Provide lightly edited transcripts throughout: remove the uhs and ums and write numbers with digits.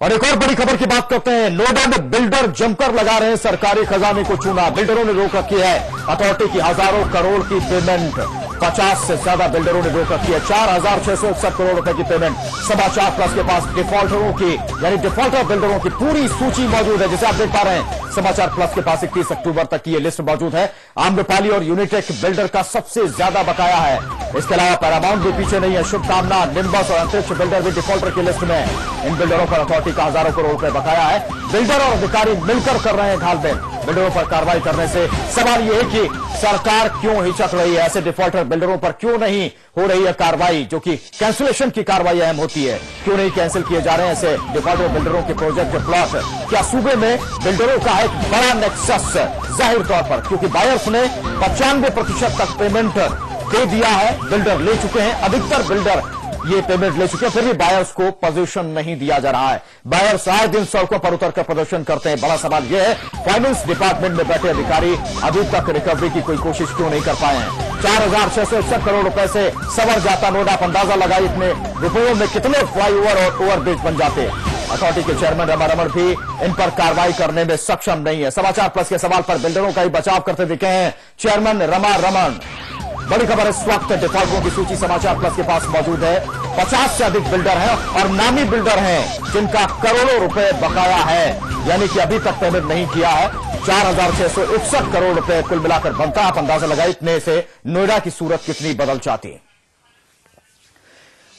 और एक और बड़ी खबर की बात करते हैं। नोएडा में बिल्डर जमकर लगा रहे हैं सरकारी खजाने को चूना। बिल्डरों ने रोक रखी है अथॉरिटी की हजारों करोड़ की पेमेंट। 50 से ज्यादा बिल्डरों ने रोक रखी है। 4,661 करोड़ रुपए की पेमेंट। समाचार प्लस के पास डिफॉल्टरों की यानी डिफॉल्टर बिल्डरों की पूरी सूची मौजूद है, जिसे आप देख पा रहे हैं। समाचार प्लस के पास 31 अक्टूबर तक की यह लिस्ट मौजूद है। आम्रपाली और यूनिटेक बिल्डर का सबसे ज्यादा बकाया है। इसके अलावा पैरामाउंट भी पीछे नहीं है। शुभकामना, निम्बस और अंतरिक्ष बिल्डर भी डिफॉल्टर की लिस्ट में है। इन बिल्डरों पर अथॉरिटी का हजारों करोड़ रुपए बकाया है। बिल्डर और अधिकारी मिलकर कर रहे हैं घालमेल। बिल्डरों पर कार्रवाई करने से सवाल यह है कि सरकार क्यों हिचक रही है। ऐसे डिफॉल्टर बिल्डरों पर क्यों नहीं हो रही है कार्रवाई, जो कि कैंसिलेशन की कार्रवाई अहम होती है। क्यों नहीं कैंसिल किए जा रहे हैं ऐसे डिफॉल्टर बिल्डरों के प्रोजेक्ट के प्लॉट। क्या सूबे में बिल्डरों का एक बड़ा नेक्सस जाहिर तौर पर, क्योंकि बायर्स ने 95% तक पेमेंट दे दिया है। बिल्डर ले चुके हैं, अधिकतर बिल्डर ये पेमेंट ले चुके हैं, फिर भी बायर्स को पोजीशन नहीं दिया जा रहा है। बायर्स आए दिन सड़कों पर उतरकर प्रदर्शन करते हैं। बड़ा सवाल यह है, फाइनेंस डिपार्टमेंट में बैठे अधिकारी अभी तक रिकवरी की कोई कोशिश क्यों नहीं कर पाए हैं। 4,661 करोड़ रुपए से सवर जाता नोएडा। अंदाजा लगाई इतने रुपयों में कितने फ्लाईओवर और ओवरब्रिज बन जाते। अथॉरिटी के चेयरमैन रमा रमन भी इन पर कार्रवाई करने में सक्षम नहीं है। समाचार प्लस के सवाल पर बिल्डरों का ही बचाव करते दिखे हैं चेयरमैन रमा रमन। बड़ी खबर इस वक्त डिफॉल्टरों की सूची समाचार प्लस के पास मौजूद है। 50 से अधिक बिल्डर हैं और नामी बिल्डर हैं जिनका करोड़ों रुपए बकाया है, यानी कि अभी तक पेमेंट नहीं किया है। 4,661 करोड़ रुपए कुल मिलाकर बनता। आप अंदाजा लगाए इतने से नोएडा की सूरत कितनी बदल जाती है।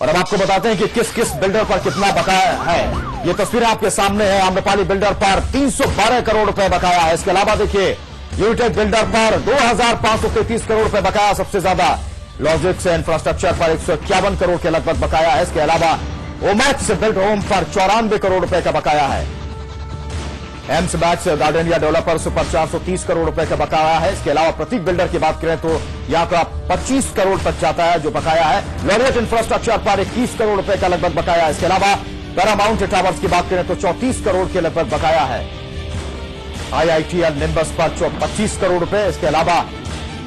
और अब आपको बताते हैं कि किस किस बिल्डर पर कितना बकाया है। ये तस्वीरें आपके सामने है। आम्रपाली बिल्डर पर 312 करोड़ रुपए बकाया है। इसके अलावा देखिए यूनिटेक बिल्डर पर 2,533 करोड़ रुपए बकाया सबसे ज्यादा। लॉजिक्स इंफ्रास्ट्रक्चर पर 151 करोड़ के लगभग बकाया है। इसके अलावा ओमैक्स बिल्ड होम पर 94 करोड़ रुपए का बकाया है। एम्स मैक्स गार्डनिया डेवलपर्स पर 430 करोड़ रुपए का बकाया है। इसके अलावा प्रतीक बिल्डर की बात करें तो यहां का 25 करोड़ तक जाता है जो बकाया है। लॉरियट इंफ्रास्ट्रक्चर पर 21 करोड़ रुपए का लगभग बकाया है। इसके अलावा पैरामाउंट टावर्स की बात करें तो 34 करोड़ के लगभग बकाया है। IITL निम्बस पर 25 करोड़ रुपए। इसके अलावा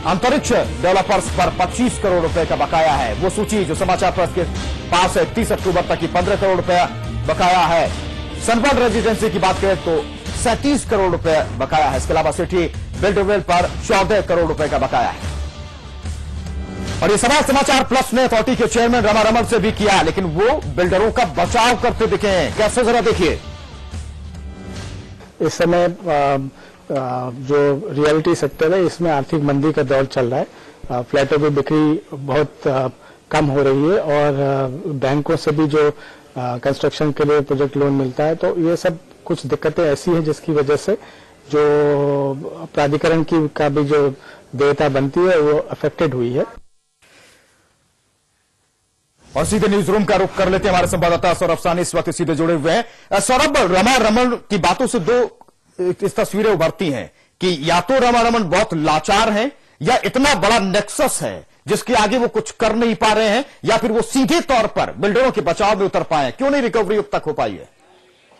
अंतरिक्ष डेवलपर्स पर 25 करोड़ रुपए का बकाया है। वो सूची जो समाचार प्लस के पास है 31 अक्टूबर तक की 15 करोड़ रुपए बकाया है। सनबर्ड रेजिडेंसी की बात करें तो 37 करोड़ रुपए बकाया है। इसके अलावा सिटी बिल्डरवेल पर 14 करोड़ रुपए का बकाया है। और ये सवाल समाचार प्लस ने अथॉरिटी के चेयरमैन रमा रमन से भी किया, लेकिन वो बिल्डरों का बचाव करते दिखे हैं। कैसे, जरा देखिए। इस समय जो रियलिटी सेक्टर है इसमें आर्थिक मंदी का दौर चल रहा है। फ्लैटों की बिक्री बहुत कम हो रही है और बैंकों से भी जो कंस्ट्रक्शन के लिए प्रोजेक्ट लोन मिलता है, तो ये सब कुछ दिक्कतें ऐसी हैं जिसकी वजह से जो प्राधिकरण की का भी जो देयता बनती है वो अफेक्टेड हुई है। और सीधे न्यूज रूम का रुख कर लेते हैं। हमारे संवाददाता सौरभ सानी इस वक्त सीधे जुड़े हुए हैं। सौरभ, रमा रमन की बातों से दो इस तस्वीरें उभरती हैं कि या तो रमा रमन बहुत लाचार हैं या इतना बड़ा नेक्सस है जिसके आगे वो कुछ कर नहीं पा रहे हैं, या फिर वो सीधे तौर पर बिल्डरों के बचाव में उतर पाए। क्यों नहीं रिकवरी अब तक हो पाई है?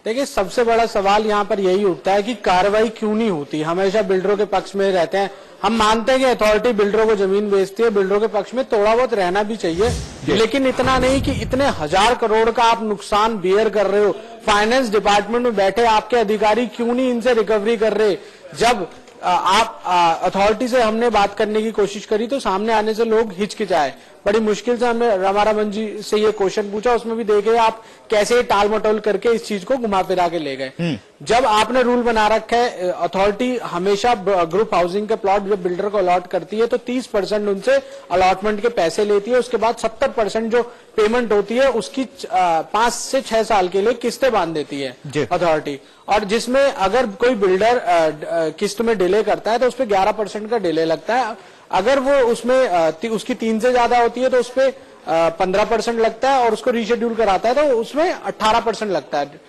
देखिए, सबसे बड़ा सवाल यहाँ पर यही उठता है कि कार्रवाई क्यों नहीं होती। हमेशा बिल्डरों के पक्ष में रहते हैं। हम मानते हैं कि अथॉरिटी बिल्डरों को जमीन बेचती है, बिल्डरों के पक्ष में थोड़ा बहुत रहना भी चाहिए, लेकिन इतना नहीं कि इतने 1000 करोड़ का आप नुकसान बियर कर रहे हो। फाइनेंस डिपार्टमेंट में बैठे आपके अधिकारी क्यों नहीं इनसे रिकवरी कर रहे? जब आप अथॉरिटी से हमने बात करने की कोशिश करी तो सामने आने से लोग हिचकिचाए। बड़ी मुश्किल से हमने रमा रमन जी से ये क्वेश्चन पूछा, उसमें भी देखे आप कैसे टाल मटोल करके इस चीज को घुमा फिरा के ले गए। जब आपने रूल बना रखा है, अथॉरिटी हमेशा ग्रुप हाउसिंग के प्लॉट जब बिल्डर को अलॉट करती है तो 30% उनसे अलॉटमेंट के पैसे लेती है। उसके बाद 70% जो पेमेंट होती है उसकी 5 से 6 साल के लिए किस्तें बांध देती है अथॉरिटी। और जिसमें अगर कोई बिल्डर किस्त में डिले करता है तो उसपे 11% का डिले लगता है। अगर वो उसमें उसकी 3 से ज्यादा होती है तो उसपे 15% लगता है, और उसको रीशेड्यूल कराता है तो उसमें 18% लगता है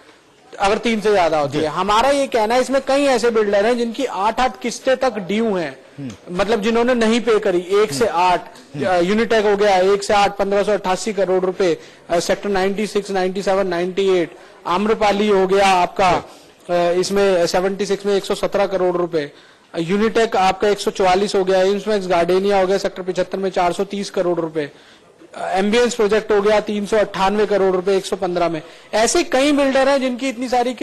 अगर 3 से ज्यादा होती है। हमारा ये कहना है, इसमें कई ऐसे बिल्डर हैं जिनकी 8-8 किस्तें तक ड्यू हैं, मतलब जिन्होंने नहीं पे करी। 1 से 8 यूनिटेक हो गया, 1 से 8 1588 करोड़ रुपए। सेक्टर 96, 97, 98 आम्रपाली हो गया आपका, इसमें 76 में 117 करोड़ रुपए। यूनिटेक आपका 144 हो गया। एम्स मैक्स गार्डेनिया हो गया सेक्टर 75 में 430 करोड़ रुपए। एम्बियंस प्रोजेक्ट हो गया 398 करोड़ रुपए 115 में। ऐसे कई बिल्डर हैं जिनकी इतनी सारी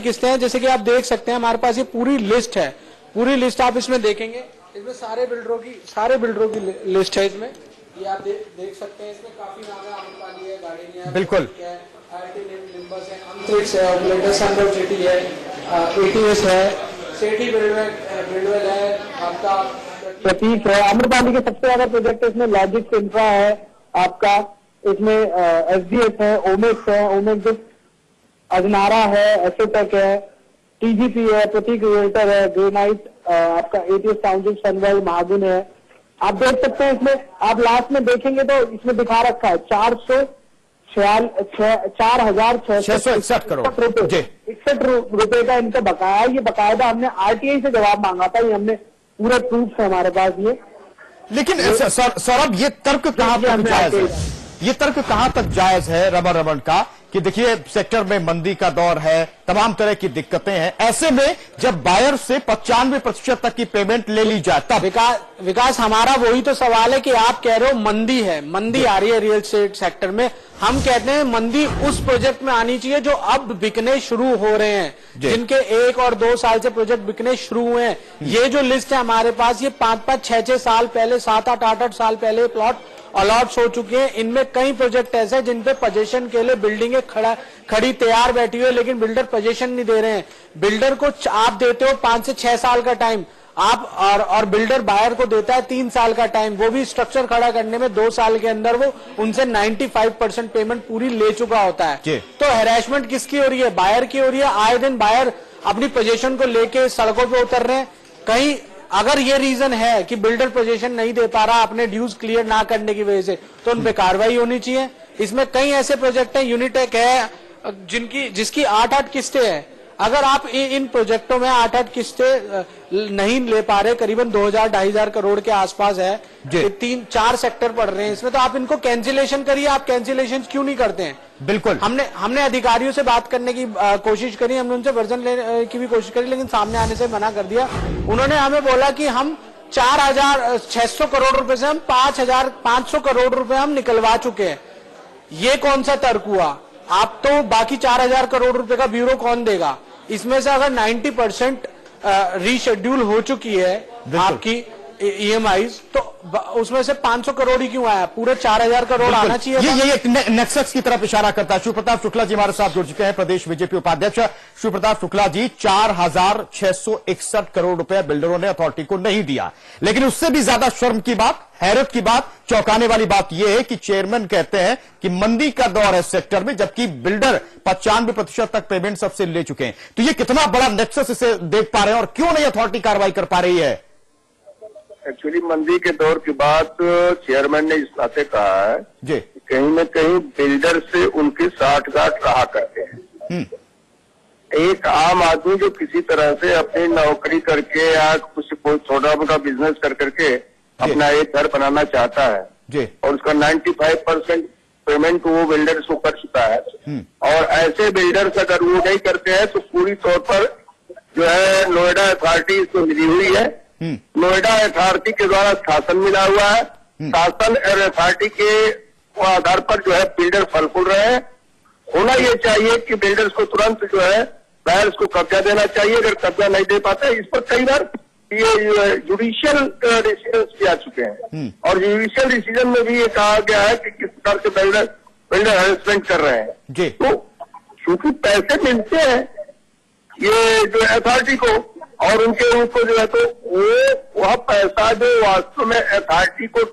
किस्तें हैं। जैसे कि आप देख सकते हैं हमारे पास ये पूरी लिस्ट है, पूरी लिस्ट आप इसमें देखेंगे, इसमें सारे बिल्डरों की लिस्ट है। इसमें ये आप देख सकते हैं, इसमें काफी नाम है, आम्रपाली है, गार्डन है, बिल्कुल निम्बस है, अंतरिक्ष है, ऑपरेटर्स अंडर सिटी है, एटीएस है, सेठी बिल्डवेल है, आपका प्रतीक है। आम्रपाली के सबसे ज्यादा प्रोजेक्ट इसमें लॉजिक्स इंफ्रा है आपका, इसमें एसडीएस है, ओमेक्स अजनारा है, एसोटेक है, टीजीपी है, प्रतीक रियल्टर है, ग्रेनाइट आपका एटीएस टाउनशिप, सनवेल, महागुन है। आप देख सकते हैं इसमें, आप लास्ट में देखेंगे तो इसमें दिखा रखा है 4,661 करोड़ रुपए, 61 रुपए का इनका बकाया है। ये बकायदा हमने आरटीआई से जवाब मांगा था, ये हमने पूरे प्रूफ है हमारे पास ये। लेकिन सौरभ, ये तर्क कहां तक जायज है? ये तर्क कहां तक जायज है रमन का कि देखिए सेक्टर में मंदी का दौर है, तमाम तरह की दिक्कतें हैं, ऐसे में जब बायर से 95% तक की पेमेंट ले ली जाए तब? विकास हमारा वही तो सवाल है कि आप कह रहे हो मंदी है, मंदी आ रही है रियल एस्टेट सेक्टर में। हम कहते हैं मंदी उस प्रोजेक्ट में आनी चाहिए जो अब बिकने शुरू हो रहे हैं, जिनके 1 और 2 साल से प्रोजेक्ट बिकने शुरू हुए हैं। ये जो लिस्ट है हमारे पास, ये 5-5, 6-6 साल पहले, 7-8, 8-8 साल पहले प्लॉट अलॉट्स हो चुके हैं। इनमें कई प्रोजेक्ट ऐसे हैं जिन पे पोजीशन के लिए बिल्डिंगें खड़ी तैयार बैठी हुई है, लेकिन बिल्डर पोजीशन नहीं दे रहे हैं। बिल्डर को आप देते हो 5 से 6 साल का टाइम, आप और बिल्डर बायर को देता है 3 साल का टाइम, वो भी स्ट्रक्चर खड़ा करने में 2 साल के अंदर वो उनसे 95% पेमेंट पूरी ले चुका होता है। तो हैरेसमेंट किसकी हो रही है? बायर की हो रही है। आए दिन बायर अपनी पोजीशन को लेके सड़कों पे उतर रहे हैं। कहीं अगर ये रीजन है कि बिल्डर पोजीशन नहीं दे पा रहा अपने ड्यूज क्लियर ना करने की वजह से, तो उन पे कार्रवाई होनी चाहिए। इसमें कई ऐसे प्रोजेक्ट हैं, यूनिटेक है जिसकी 8-8 किस्तें हैं। अगर आप इन प्रोजेक्टों में 8-8 किस्तें नहीं ले पा रहे, करीबन 2,000-2,500 करोड़ के आसपास है, 3-4 सेक्टर पड़ रहे हैं इसमें, तो आप इनको कैंसिलेशन करिए। आप कैंसिलेशन क्यों नहीं करते हैं? बिल्कुल, हमने अधिकारियों से बात करने की कोशिश करी, हमने उनसे वर्जन लेने की भी कोशिश करी, लेकिन सामने आने से मना कर दिया। उन्होंने हमें बोला कि हम 4,600 करोड़ रुपए से हम 5,500 करोड़ रुपए हम निकलवा चुके हैं। ये कौन सा तर्क हुआ? आप तो बाकी 4,000 करोड़ रुपए का ब्यूरो कौन देगा? इसमें से अगर 90% रीशेड्यूल हो चुकी है आपकी ईएमआईज, तो उसमें से 500 करोड़ ही क्यों आया? पूरे 4,000 करोड़ आना चाहिए। ये एक नेक्सस की तरफ इशारा करता है। शिवप्रताप शुक्ला जी हमारे साथ जुड़ चुके हैं, प्रदेश बीजेपी उपाध्यक्ष। शिवप्रताप शुक्ला जी, 4,661 करोड़ रुपए बिल्डरों ने अथॉरिटी को नहीं दिया, लेकिन उससे भी ज्यादा शर्म की बात, हैरत की बात, चौंकाने वाली बात यह है कि चेयरमैन कहते हैं कि मंदी का दौर है सेक्टर में, जबकि बिल्डर 95% तक पेमेंट सबसे ले चुके हैं। तो ये कितना बड़ा नेक्सस इसे देख पा रहे हैं और क्यों नहीं अथॉरिटी कार्रवाई कर पा रही है? एक्चुअली मंदी के दौर की बात चेयरमैन ने इस नाते कहा है जी, कहीं न कहीं बिल्डर से उनकी साठगांठ रहा करते हैं। एक आम आदमी जो किसी तरह से अपनी नौकरी करके या कुछ छोटा मोटा बिजनेस कर करके अपना एक घर बनाना चाहता है जी, और उसका 95% पेमेंट वो बिल्डर्स को कर चुका है, और ऐसे बिल्डर्स अगर वो नहीं करते हैं तो पूरी तौर पर जो है नोएडा अथॉरिटी इसको मिली हुई है। नोएडा अथॉरिटी के द्वारा शासन मिला हुआ है, शासन और अथॉरिटी के आधार पर जो है बिल्डर फल फूल रहे हैं। होना ये चाहिए कि बिल्डर्स को तुरंत जो है बायर्स को कब्जा देना चाहिए। अगर कब्जा नहीं दे पाते, इस पर कई बार ये जुडिशियल डिसीजन भी आ चुके हैं, और जुडिशियल डिसीजन में भी ये कहा गया है कि किस प्रकार से बिल्डर हैरेसमेंट कर रहे हैं। तो चूंकि पैसे मिलते हैं ये जो अथॉरिटी को, और उनको जो है तो वह पैसा जो वास्तव में अथॉरिटी को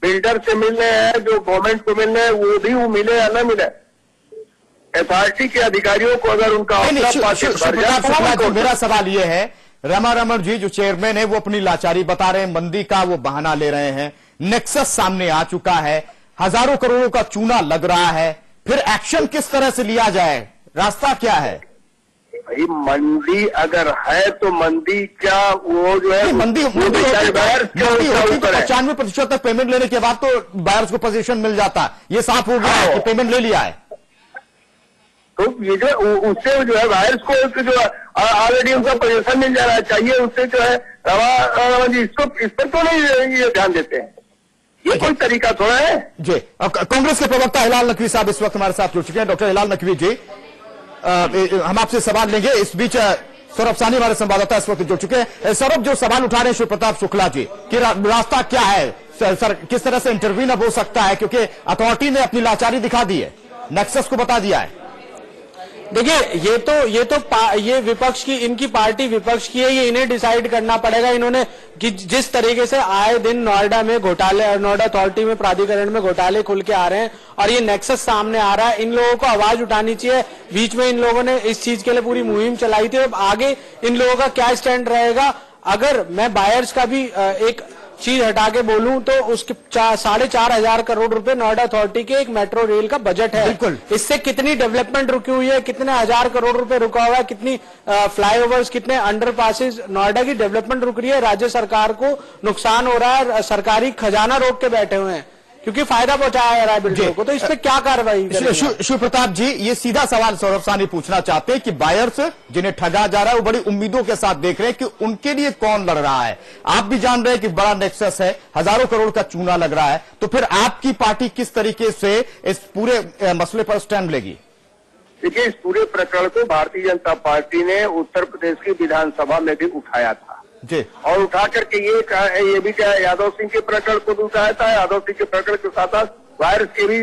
बिल्डर से मिलने हैं, जो गवर्नमेंट को मिलने हैं, वो भी वो मिले या न मिले, अथॉरिटी के अधिकारियों को अगर उनका मेरा सवाल ये है, रमन जी जो चेयरमैन है वो अपनी लाचारी बता रहे हैं, मंदी का वो बहाना ले रहे हैं, नेक्सस सामने आ चुका है, हजारों करोड़ों का चूना लग रहा है, फिर एक्शन किस तरह से लिया जाए? रास्ता क्या है? भाई मंदी अगर है तो मंदी क्या वो जो है मंदी 95% तक पेमेंट लेने के बाद तो बायर्स को पोजीशन मिल जाता, ये साफ हो गया कि पेमेंट ले लिया है। तो ये जो उससे जो है बायर्स को जो ऑलरेडी उनका पोजीशन मिल जाना चाहिए, उससे जो है रवा जी इस पर तो नहीं ये ध्यान देते हैं। ये कोई तरीका थोड़ा है जी। कांग्रेस के प्रवक्ता हिलाल नकवी साहब इस वक्त हमारे साथ जुड़ चुके हैं। डॉक्टर हिलाल नकवी जी, हम आपसे सवाल लेंगे। इस बीच सौरभ सानी हमारे संवाददाता इस वक्त जुड़ चुके हैं। सौरभ, जो सवाल उठा रहे हैं शिव प्रताप शुक्ला जी कि रास्ता क्या है, सर किस तरह से इंटरवीन अब हो सकता है, क्योंकि अथॉरिटी ने अपनी लाचारी दिखा दी है, नेक्सस को बता दिया है। देखिए, ये विपक्ष की, इनकी पार्टी विपक्ष की है, ये इन्हें डिसाइड करना पड़ेगा। इन्होंने कि जिस तरीके से आए दिन नोएडा में घोटाले, नोएडा अथॉरिटी में, प्राधिकरण में घोटाले खुल के आ रहे हैं और ये नेक्सस सामने आ रहा है, इन लोगों को आवाज उठानी चाहिए। बीच में इन लोगों ने इस चीज के लिए पूरी मुहिम चलाई थी। अब आगे इन लोगों का क्या स्टैंड रहेगा? अगर मैं बायर्स का भी एक चीज हटा के बोलूं तो उसके 4,500 करोड़ रुपए नोएडा अथॉरिटी के एक मेट्रो रेल का बजट है। बिल्कुल। इससे कितनी डेवलपमेंट रुकी हुई है, कितने हजार करोड़ रुपए रुका हुआ है, कितनी फ्लाईओवर्स, कितने अंडरपासेस, नोएडा की डेवलपमेंट रुक रही है। राज्य सरकार को नुकसान हो रहा है, सरकारी खजाना रोक के बैठे हुए हैं क्योंकि फायदा पहुंचाया जा रहा है बिल्डरों को। तो इस पे क्या कार्रवाई करेंगे? शिव प्रताप जी, ये सीधा सवाल सौरभ सानी पूछना चाहते हैं कि बायर्स जिन्हें ठगा जा रहा है वो बड़ी उम्मीदों के साथ देख रहे हैं कि उनके लिए कौन लड़ रहा है। आप भी जान रहे हैं कि बड़ा नेक्सस है, हजारों करोड़ का चूना लग रहा है, तो फिर आपकी पार्टी किस तरीके से इस पूरे मसले पर स्टैंड लेगी? देखिए, इस पूरे प्रकरण को भारतीय जनता पार्टी ने उत्तर प्रदेश की विधानसभा में भी उठाया था जी, और उठा करके ये भी क्या यादव सिंह के प्रकरण को भी उठाया था। यादव सिंह के प्रकरण के साथ साथ वायरस के भी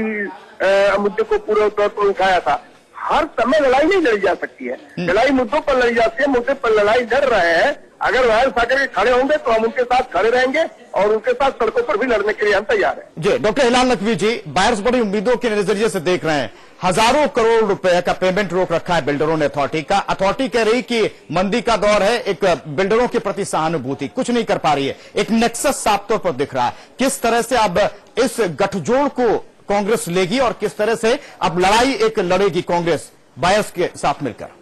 मुद्दे को पूरे तौर पर उठाया था। हर समय लड़ाई नहीं लड़ी जा सकती है, लड़ाई मुद्दों पर लड़ी जाती है। मुद्दे पर लड़ाई लड़ रहे हैं, अगर वायरस आकर के खड़े होंगे तो हम उनके साथ खड़े रहेंगे और उनके साथ सड़कों पर भी लड़ने के लिए हम तैयार हैं। जी, डॉक्टर हिलाल नकवी जी, बायर्स बड़ी उम्मीदों के नजरिए से देख रहे हैं। हजारों करोड़ रुपए का पेमेंट रोक रखा है बिल्डरों ने अथॉरिटी का। अथॉरिटी कह रही कि मंदी का दौर है, एक बिल्डरों के प्रति सहानुभूति, कुछ नहीं कर पा रही है। एक नेक्सस साफ तौर पर दिख रहा है। किस तरह से अब इस गठजोड़ को कांग्रेस लेगी और किस तरह से अब लड़ाई एक लड़ेगी कांग्रेस बायर्स के साथ मिलकर?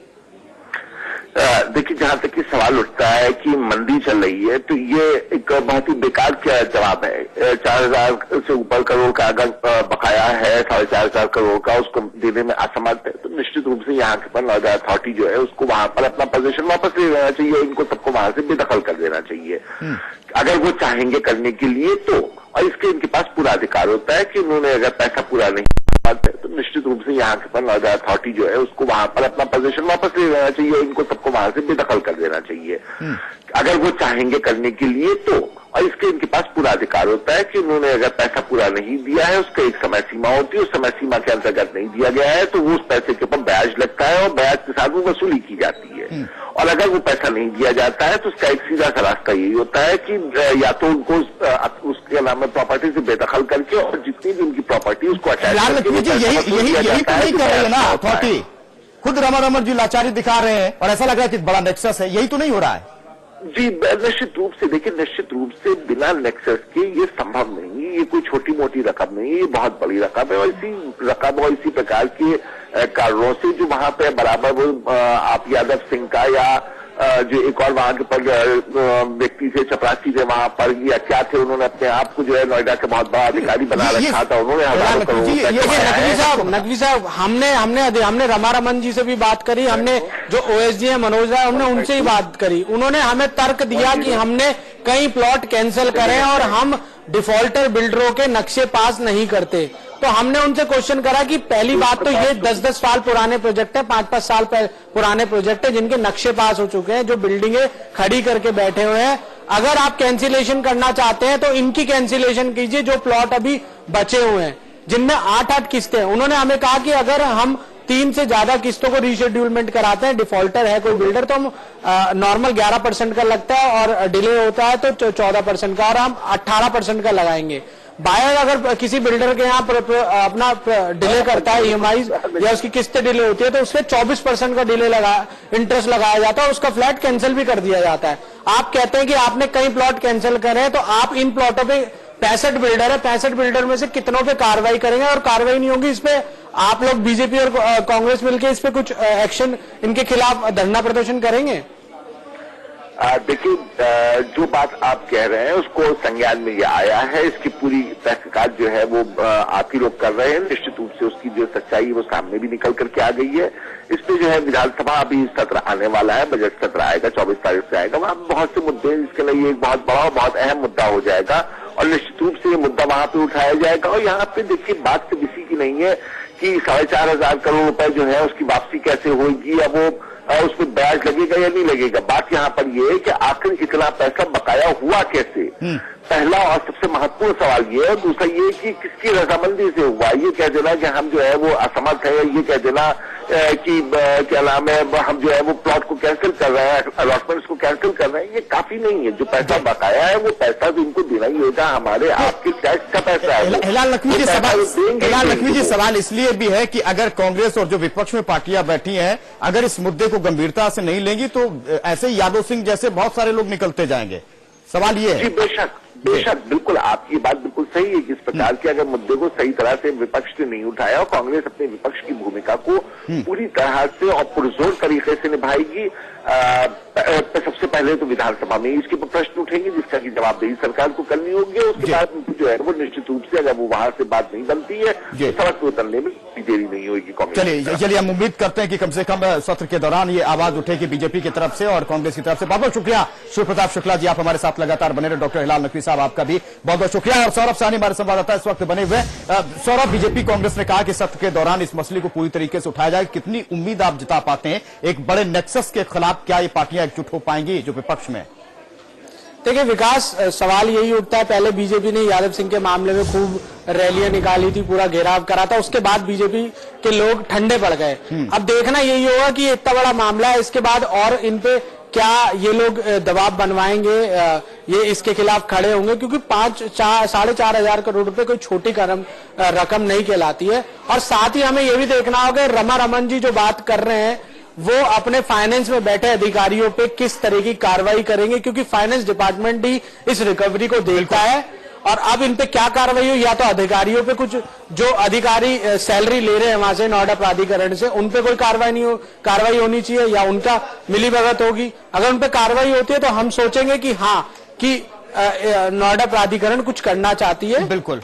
देखिए, जहां तक ये सवाल उठता है कि मंदी चल रही है, तो ये एक बहुत ही बेकार जवाब है। 4,000 से ऊपर करोड़ का अगर बकाया है, 4,500 करोड़ का, उसको देने में असमर्थ है, तो निश्चित रूप से यहाँ के पर नोएडा अथॉरिटी जो है उसको वहां पर अपना पोजीशन वापस ले लेना चाहिए। इनको सबको वहां से बेदखल कर देना चाहिए अगर वो चाहेंगे करने के लिए तो। और इसके इनके पास पूरा अधिकार होता है कि उन्होंने अगर पैसा पूरा नहीं तो निश्चित रूप से यहाँ के पर नोएडा अथॉरिटी जो है उसको वहां पर अपना पोजीशन वापस ले लेना चाहिए। इनको सबको वहां से बेदखल कर देना चाहिए अगर वो चाहेंगे करने के लिए तो। और इसके इनके पास पूरा अधिकार होता है कि उन्होंने अगर पैसा पूरा नहीं दिया है, उसका एक समय सीमा होती है, उस समय सीमा के अंतर्गत नहीं दिया गया है तो वो उस पैसे के ऊपर ब्याज लगता है और ब्याज के साथ वो वसूली की जाती है। और अगर वो पैसा नहीं दिया जाता है तो उसका एक सीधा सा रास्ता यही होता है कि या तो उनको उसके नाम में प्रॉपर्टी से बेदखल करके और जितनी भी उनकी प्रॉपर्टी उसको अटैच करके यही तो नहीं कर रही है ना अथॉरिटी। खुद रमन जी लाचारी दिखा रहे हैं और ऐसा लग रहा है कि बड़ा नेक्सस है, यही तो नहीं हो रहा है। जी, निश्चित रूप से देखिए, निश्चित रूप से बिना नेक्सस के ये संभव नहीं है। ये कोई छोटी मोटी रकम नहीं है, ये बहुत बड़ी रकम है। और इसी रकम और इसी प्रकार के कारणों से जो वहां पे बराबर वो आप यादव सिंह का या जो एक और वहां के पर व्यक्ति थे, चपरासी थे वहां पर, या क्या थे, उन्होंने अपने आप को जो है नोएडा का बहुत बड़ा अधिकारी बना रखा था। उन्होंने हजारों करोड़। नकवी साहब, हमने रमारमन जी से भी बात करी, हमने जो ओएसडी है मनोज राय, हमने उनसे ही बात करी। उन्होंने हमें तर्क दिया कि हमने कई प्लॉट कैंसिल करे और हम डिफॉल्टर बिल्डरों के नक्शे पास नहीं करते। तो हमने उनसे क्वेश्चन करा कि पहली बात तो ये 10-10 साल पुराने प्रोजेक्ट है, 5-5 साल पुराने प्रोजेक्ट है जिनके नक्शे पास हो चुके हैं, जो बिल्डिंगें खड़ी करके बैठे हुए हैं। अगर आप कैंसिलेशन करना चाहते हैं तो इनकी कैंसिलेशन कीजिए, जो प्लॉट अभी बचे हुए हैं जिनमें 8-8 किस्तें। उन्होंने हमें कहा कि अगर हम 3 से ज्यादा किस्तों को रीशेड्यूलमेंट कराते हैं, डिफॉल्टर है कोई बिल्डर, तो हम नॉर्मल 11% का लगता है और डिले होता है तो 14% का, और हम 18% का लगाएंगे। बायर अगर किसी बिल्डर के यहाँ अपना डिले करता है ईएमआई या उसकी किस्तें डिले होती है तो उसमें 24% का डिले इंटरेस्ट लगाया जाता है, उसका फ्लैट कैंसिल भी कर दिया जाता है। आप कहते हैं कि आपने कई प्लॉट कैंसिल करे हैं, तो आप इन प्लॉटों पे 65 बिल्डर है, 65 बिल्डर में से कितनों पे कार्रवाई करेंगे? और कार्रवाई नहीं होगी, इस पे आप लोग बीजेपी और कांग्रेस मिलकर इस पे कुछ एक्शन, इनके खिलाफ धरना प्रदर्शन करेंगे? देखिए, जो बात आप कह रहे हैं उसको संज्ञान में ये आया है, इसकी पूरी तहकीकात जो है वो आप ही लोग कर रहे हैं। निश्चित रूप से उसकी जो सच्चाई है वो सामने भी निकल करके आ गई है। इस पे जो है विधानसभा अभी सत्र आने वाला है, बजट सत्र आएगा, 24 तारीख से आएगा। वहां बहुत से मुद्दे, इसके लिए एक बहुत बड़ा और बहुत अहम मुद्दा हो जाएगा और निश्चित रूप से ये मुद्दा वहां पे उठाया जाएगा। और यहाँ पे देखिए बात सिर्फ इसी की नहीं है कि 4,500 करोड़ रुपए जो है उसकी वापसी कैसे होगी या वो उसमें ब्याज लगेगा या नहीं लगेगा। बात यहाँ पर ये है कि आखिर इतना पैसा बकाया हुआ कैसे, पहला और सबसे महत्वपूर्ण सवाल ये है। और दूसरा ये कि किसकी रजामंदी से हुआ। ये कह देना कि हम जो है वो असमर्थ है, ये कह देना कि क्या नाम है हम जो है वो प्लॉट को कैंसिल कर रहे हैं, अलॉटमेंट्स को कैंसिल कर रहे हैं, ये काफी नहीं है। जो पैसा बकाया है वो पैसा तो इनको देना ही होगा, हमारे आपके टैक्स का पैसा है। हिलाल नकवी जी सवाल इसलिए भी है कि अगर कांग्रेस और जो विपक्ष में पार्टियां बैठी हैं अगर इस मुद्दे को गंभीरता से नहीं लेंगी तो ऐसे ही यादव सिंह जैसे बहुत सारे लोग निकलते जाएंगे। सवाल ये है। जी बेशक बिल्कुल आपकी बात बिल्कुल सही है कि इस प्रकार के अगर मुद्दे को सही तरह से विपक्ष ने नहीं उठाया और कांग्रेस अपने विपक्ष की भूमिका को पूरी तरह से और पुरजोर तरीके से निभाएगी, सबसे पहले तो विधानसभा में इसके प्रश्न उठेंगे जिसका की जवाबदेही सरकार को करनी होगी। उसके बाद जो है वो निश्चित रूप से अगर वो वहां से बात नहीं बनती है तो सड़क को उतरने में देरी नहीं होगी कांग्रेस। चलिए हम उम्मीद करते हैं कि कम से कम सत्र के दौरान ये आवाज उठेगी बीजेपी की तरफ से और कांग्रेस की तरफ से। बहुत बहुत शुक्रिया शिव प्रताप शुक्ला जी, आप हमारे साथ लगातार बने रहे। डॉक्टर हिलाल नकवी साहब आपका भी बहुत बहुत शुक्रिया। और सौरभ साहनी हमारे संवाददाता इस वक्त बने हुए। सौरभ, बीजेपी कांग्रेस ने कहा कि सत्र के दौरान इस मसले को पूरी तरीके से उठाया जाए, कितनी उम्मीद आप जता पाते हैं एक बड़े नेक्सस के खिलाफ? क्या ये पार्टियां एकजुट हो पाएंगी जो विपक्ष में? देखिए विकास, सवाल यही उठता है, पहले बीजेपी ने यादव सिंह के मामले में खूब रैलियां निकाली थी, पूरा घेराव करा था, उसके बाद बीजेपी के लोग ठंडे पड़ गए। अब देखना यही होगा कि इतना बड़ा मामला है, इसके बाद और इन पे क्या ये लोग दबाव बनवाएंगे, ये इसके खिलाफ खड़े होंगे, क्योंकि 4,500 करोड़ रुपए कोई छोटी रकम नहीं कहलाती है। और साथ ही हमें ये भी देखना होगा रमा रमन जी जो बात कर रहे हैं वो अपने फाइनेंस में बैठे अधिकारियों पे किस तरह की कार्रवाई करेंगे, क्योंकि फाइनेंस डिपार्टमेंट ही इस रिकवरी को देखता है। और अब इन पे क्या कार्रवाई हो, या तो अधिकारियों पे कुछ जो अधिकारी सैलरी ले रहे हैं वहां से नोएडा प्राधिकरण से उन पे कोई कार्रवाई होनी चाहिए या उनका मिलीभगत होगी। अगर उन पे कार्रवाई होती है तो हम सोचेंगे कि हाँ कि नोएडा प्राधिकरण कुछ करना चाहती है। बिल्कुल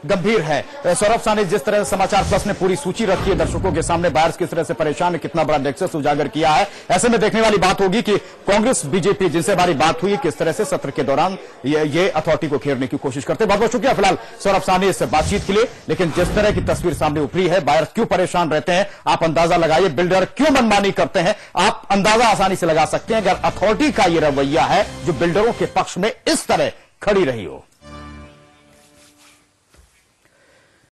गंभीर है। सौरभ साहनी, जिस तरह समाचार प्लस ने पूरी सूची रखी है दर्शकों के सामने, बायर्स किस तरह से परेशान है, कितना बड़ा नेक्सस उजागर किया है, ऐसे में देखने वाली बात होगी कि कांग्रेस बीजेपी जिनसे हमारी बात हुई किस तरह से सत्र के दौरान ये अथॉरिटी को घेरने की कोशिश करते हैं। बहुत बहुत शुक्रिया फिलहाल सौरभ साहनी इस बातचीत के लिए। लेकिन जिस तरह की तस्वीर सामने उभरी है, बायर्स क्यों परेशान रहते हैं आप अंदाजा लगाइए, बिल्डर क्यों मनमानी करते हैं आप अंदाजा आसानी से लगा सकते हैं अगर अथॉरिटी का यह रवैया है जो बिल्डरों के पक्ष में इस तरह खड़ी रही हो।